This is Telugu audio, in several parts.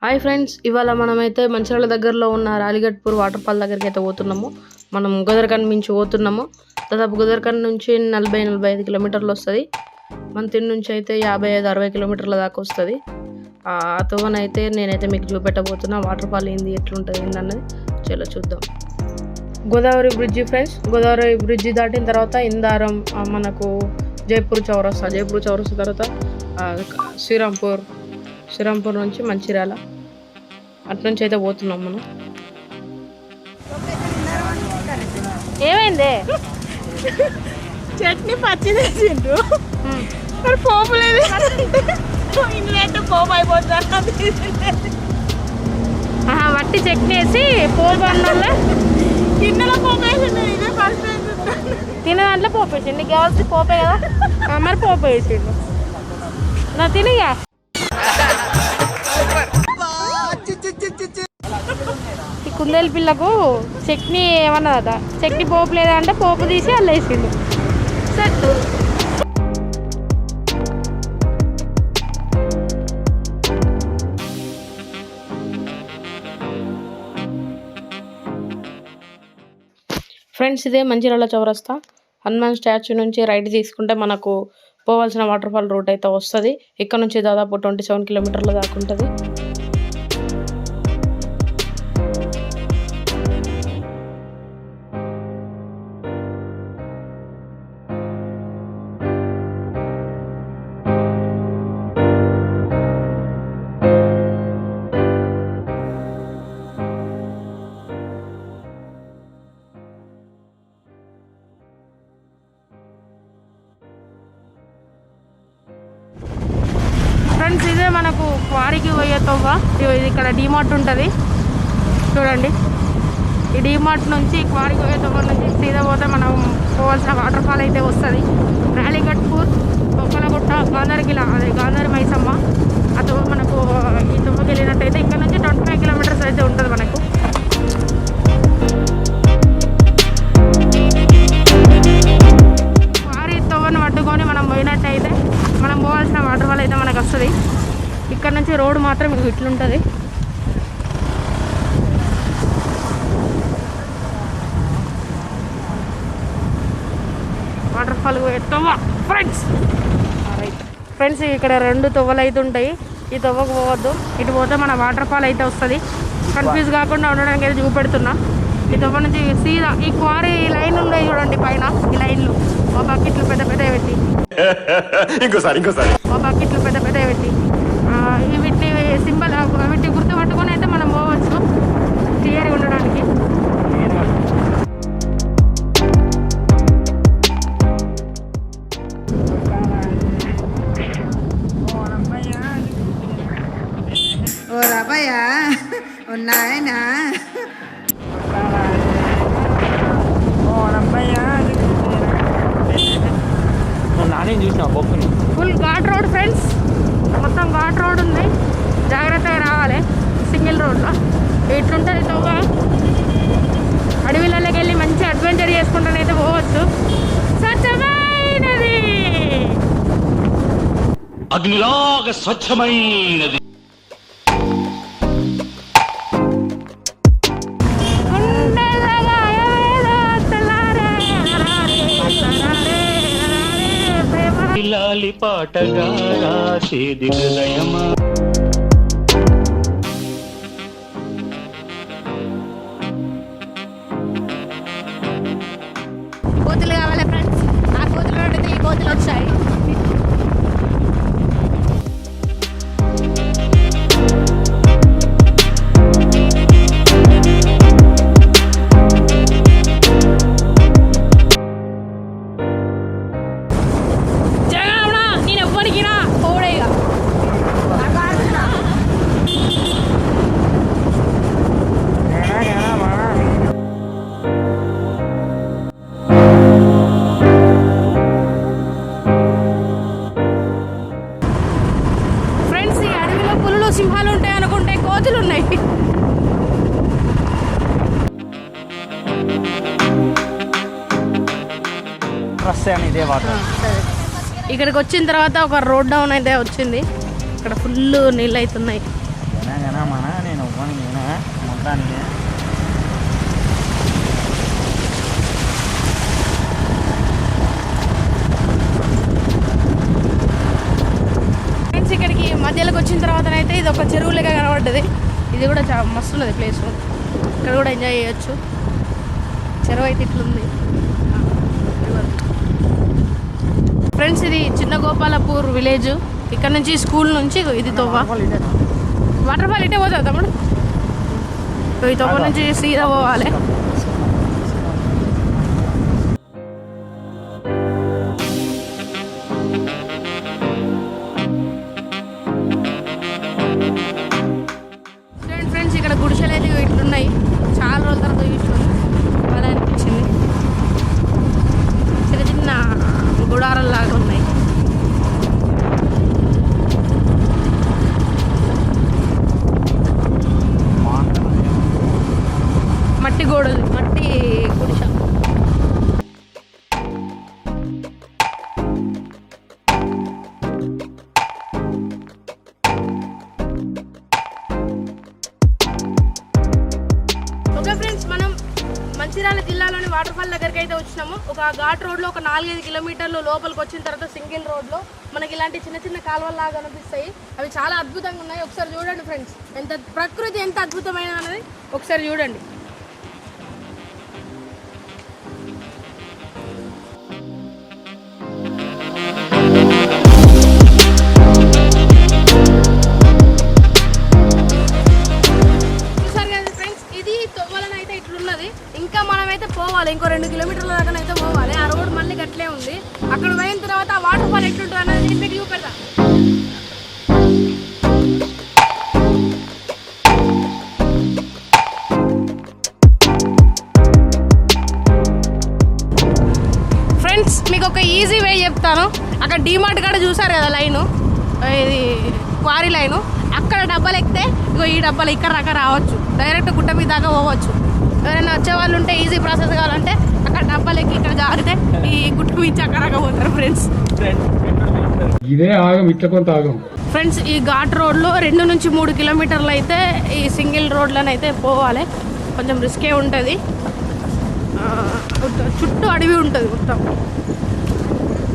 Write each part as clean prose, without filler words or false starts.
హాయ్ ఫ్రెండ్స్, ఇవాళ మనమైతే మంచిర్యాల దగ్గరలో ఉన్న రాలిగట్పూర్ వాటర్ ఫాల్ దగ్గరికి అయితే పోతున్నాము. మనం గోదర్ఖండ్ నుంచి పోతున్నాము. దాదాపు గోదర్ఖండ్ నుంచి 40-45 కిలోమీటర్లు వస్తుంది. మన తిని నుంచి అయితే 55-60 కిలోమీటర్ల దాకా వస్తుంది. ఆ తోవనైతే నేనైతే మీకు చూపెట్టబోతున్నా. వాటర్ ఫాల్ ఏంది, ఎట్లుంటుంది ఏందన్నది చలో చూద్దాం. Godavari bridge friends, Godavari bridge దాటిన తర్వాత ఇందారం, మనకు జైపూర్ చౌరస్తా తర్వాత శ్రీరాంపూర్ నుంచి మంచిర్యాల అటు నుంచి అయితే పోతున్నాం మనం. ఏమైంది? చట్నీ పచ్చి తెచ్చిండ్రు మరి పోపు లేదు, ఇంట్లో పోపు అయిపోతారు. వట్టి చట్నీ వేసి పోపు బండ్ల గిన్నెలో పోపు వేసిండు. ఇదే ఫస్ట్ తినే దాంట్లో పోపు వేసిండు. నీకు కావాల్సి పోపే కదా, మరి పోపు వేసిండు. నా తినిగా ఈ కుందేలు పిల్లకు చట్నీ ఏమన్నదట. చట్నీ పోపు లేదంటే పోపు తీసి అల్ల వేసిండు. సెట్. ఫ్రెండ్స్, ఇదే మంచిర్యాల చౌరస్తా. హనుమాన్ స్టాచ్యూ నుంచి రైట్ తీసుకుంటే మనకు పోవాల్సిన వాటర్ ఫాల్ రూట్ అయితే వస్తుంది. ఇక్కడ నుంచి దాదాపు 27 కిలోమీటర్ల దాకా ఉంటుంది. ఫ్రెండ్స్, ఇదే మనకు క్వారీకి పోయే తవ్వ. ఇది ఇక్కడ డీమార్ట్ ఉంటుంది చూడండి. ఈ డీమార్ట్ నుంచి క్వారీకి పోయే తవ్వ నుంచి సీదా పోతే మనం పోవాల్సిన వాటర్ ఫాల్ అయితే వస్తుంది. రాలిగట్పూర్, బొక్కలగుట్ట, గాంధారికిలా, అదే గాంధారి మైసమ్మ. ఆ తవ్వ మనకు ఈ తవ్వకి వెళ్ళినట్టయితే ఇక్కడ నుంచి 25 కిలోమీటర్స్ అయితే ఉంటుంది మనకు. క్వారీ తవ్వను పట్టుకొని మనం పోయినట్టయితే మనం పోవాల్సిన వాటర్ ఫాల్ అయితే మనకు వస్తుంది. ఇక్కడ నుంచి రోడ్డు మాత్రం ఇట్లుంటుంది. వాటర్ ఫాల్ తవ్వ ఫ్రెండ్స్. ఫ్రెండ్స్, ఇక్కడ 2 తవ్వలు అయితే ఉంటాయి. ఈ తవ్వకు పోవద్దు, ఇటు పోతే మన వాటర్ ఫాల్ అయితే వస్తుంది. కన్ఫ్యూజ్ కాకుండా ఉండడానికి అయితే చూపెడుతున్నా. ఈ తవ్వ నుంచి సీదా ఈ క్వారీ లైన్ ఉన్నాయి చూడండి, పైన ఈ లైన్లు మా బకెట్లు పెద్ద పెట్టి మా బకెట్లు పెద్ద పెట్టి వీటిని సింబల్ వీటిని గుర్తుపట్టుకొని అయితే మనం పోవచ్చు క్లియర్గా ఉండడానికి. ఓ రాబయ్య ఉన్నాయనా ఫుల్ ఘాట్ రోడ్ ఫ్రెండ్స్, మొత్తం ఘాట్ రోడ్ ఉంది. జాగ్రత్తగా రావాలి. సింగిల్ రోడ్లో ఇట్లుంటుంది తవ్వ. అడవిలలోకి వెళ్ళి మంచి అడ్వెంచర్ చేసుకుంటానైతే పోవచ్చు. స్వచ్ఛమైనది, అగ్నిలాగా స్వచ్ఛమైనది. లాలి పాటగా రాసేది హృదయమా. కోతులు కావాలి ఫ్రెండ్స్. ఆ కోతులు ఈ కోతులు వచ్చాయి. సింహాలు ఉంటాయి అనుకుంటే కోతులు ఉన్నాయి. ఇక్కడికి వచ్చిన తర్వాత ఒక రోడ్ డౌన్ అయితే వచ్చింది. ఇక్కడ ఫుల్ నీళ్ళు అవుతున్నాయి. నిజంగానే మన నేను ఇవ్వను నేనే మొత్తానికి. ఫ్రెండ్స్ ఇక్కడికి మధ్యలోకి వచ్చిన తర్వాత అయితే ఇది ఒక చెరువు లెక్క కనబడ్డది. ఇది కూడా చాలా మస్తు ఉన్నది ప్లేస్. ఇక్కడ కూడా ఎంజాయ్ చేయొచ్చు. చెరువు అయితే ఇట్లుంది. ఫ్రెండ్స్ ఇది చిన్న గోపాలపూర్ విలేజ్. ఇక్కడ నుంచి స్కూల్ నుంచి ఇది తోవ. వాటర్ ఫాల్ ఇటే పోతుంది తమ్ముడు. ఈ తోవ నుంచి సీదా పోవాలి. ఫ్రెండ్స్ ఇక్కడ గుడిసెలు అయితే ఇట్లున్నాయి. చాలా రోజుల తర్వాత చూసినాం. బాగా అనిపించింది. చిన్న చిన్న గుడారాల్లాగా ఉన్నాయి. మట్టి గోడలు, మట్టి గుడిసె. ఓకే ఫ్రెండ్స్, మనం మంచిర్యాల జిల్లాలోని వాటర్ ఫాల్ దగ్గరికి అయితే వచ్చినాము. ఒక ఘాట్ రోడ్లో ఒక 4-5 కిలోమీటర్లు లోపలికి వచ్చిన తర్వాత సింగిల్ రోడ్లో మనకి ఇలాంటి చిన్న చిన్న కాలువల్లాగా కనిపిస్తాయి. అవి చాలా అద్భుతంగా ఉన్నాయి. ఒకసారి చూడండి ఫ్రెండ్స్, ఎంత ప్రకృతి ఎంత అద్భుతమైన అనేది ఒకసారి చూడండి. ఇంకా మనమైతే పోవాలి. ఇంకో 2 కిలోమీటర్ల దాకా అయితే పోవాలి. ఆ రోడ్ మళ్ళీ గట్లే ఉంది. అక్కడ పోయిన తర్వాత ఆ వాటర్ ఫాల్ ఎట్లుంటుంది అనేది మీకు చూపెడతా. ఫ్రెండ్స్ మీకు ఒక ఈజీ వే చెప్తాను. అక్కడ డీమార్ట్ కాడ చూసారు కదా లైను, ఇది క్వారీ లైను. అక్కడ డబ్బాలు ఎక్కితే ఇగో ఈ డబ్బాలు ఇక్కడ దాకా రావచ్చు. డైరెక్ట్ గుట్ట మీద దాకా పోవచ్చు. ఎవరైనా వచ్చే వాళ్ళు ఉంటే ఈజీ ప్రాసెస్ కావాలంటే అక్కడ డబ్బాలు ఎక్కి ఇక్కడ జారితే ఈ గుట్టు మించి అక్కడ పోతారు ఫ్రెండ్స్. ఇదే ఆగం, ఇట్లా కొంత ఆగం. ఫ్రెండ్స్ ఈ ఘాట్ రోడ్లో 2 నుంచి 3 కిలోమీటర్లు అయితే ఈ సింగిల్ రోడ్లను అయితే పోవాలి. కొంచెం రిస్కే ఉంటుంది. చుట్టూ అడవి ఉంటుంది. మొత్తం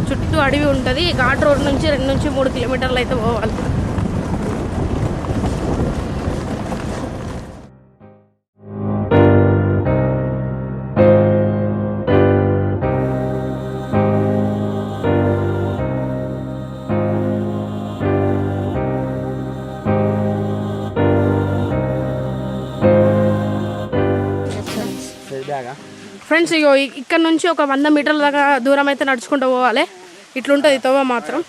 చుట్టూ అడవి ఉంటుంది. ఈ ఘాట్ రోడ్ నుంచి 2 నుంచి 3 కిలోమీటర్లు అయితే పోవాలి. ఫ్రెండ్స్ ఇగో ఇక్కడ నుంచి ఒక 100 మీటర్ల దాకా దూరం అయితే నడుచుకుంటూ పోవాలి. ఇట్లుంటుంది తోవ మాత్రం.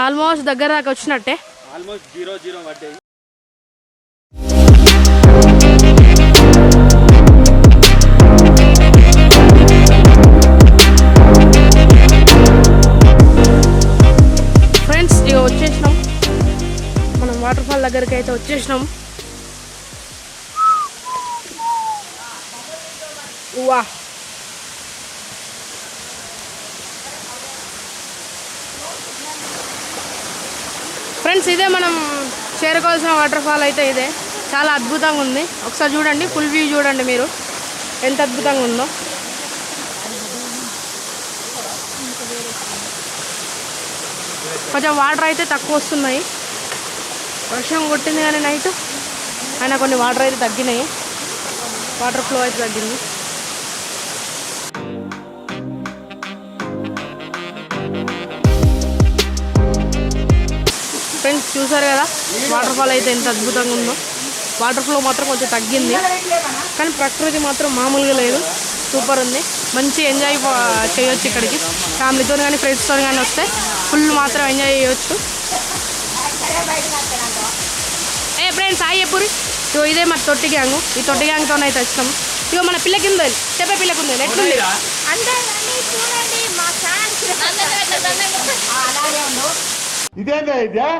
ఆల్మోస్ట్ దగ్గర దాకా వచ్చినట్టే. ఫ్రెండ్స్ ఇగో వచ్చేసినాం. మనం వాటర్ ఫాల్ దగ్గరికి అయితే వచ్చేసినాం. వా ఫ్రెండ్స్ ఇదే మనం చేరుకోవాల్సిన వాటర్ ఫాల్ అయితే ఇదే. చాలా అద్భుతంగా ఉంది. ఒకసారి చూడండి, ఫుల్ వ్యూ చూడండి మీరు ఎంత అద్భుతంగా ఉందో. కొంచెం వాటర్ అయితే తక్కువ వస్తున్నాయి. వర్షం కొట్టింది కానీ నైట్ అయినా కొన్ని వాటర్ అయితే తగ్గినాయి. వాటర్ ఫ్లో అయితే తగ్గింది. ఫ్రెండ్స్ చూసారు కదా వాటర్ ఫాల్ అయితే ఎంత అద్భుతంగా ఉందో. వాటర్ ఫ్లో మాత్రం కొంచెం తగ్గింది కానీ ప్రకృతి మాత్రం మామూలుగా లేదు. సూపర్ ఉంది. మంచి ఎంజాయ్ చేయొచ్చు. ఇక్కడికి ఫ్యామిలీతో కానీ ఫ్రెండ్స్తో కానీ వస్తే ఫుల్ మాత్రం ఎంజాయ్ చేయొచ్చు. ఫ్రెండ్స్ హాయ్ ఎప్పుడు ఇగో ఇదే మరి తొట్టి గ్యాంగు. ఈ తొట్టి గ్యాంగ్తో అయితే వచ్చినాము. ఇగో మన పిల్ల కింద చెప్పే పిల్ల కింద ఎట్లుంది ఇదేందా ఇదే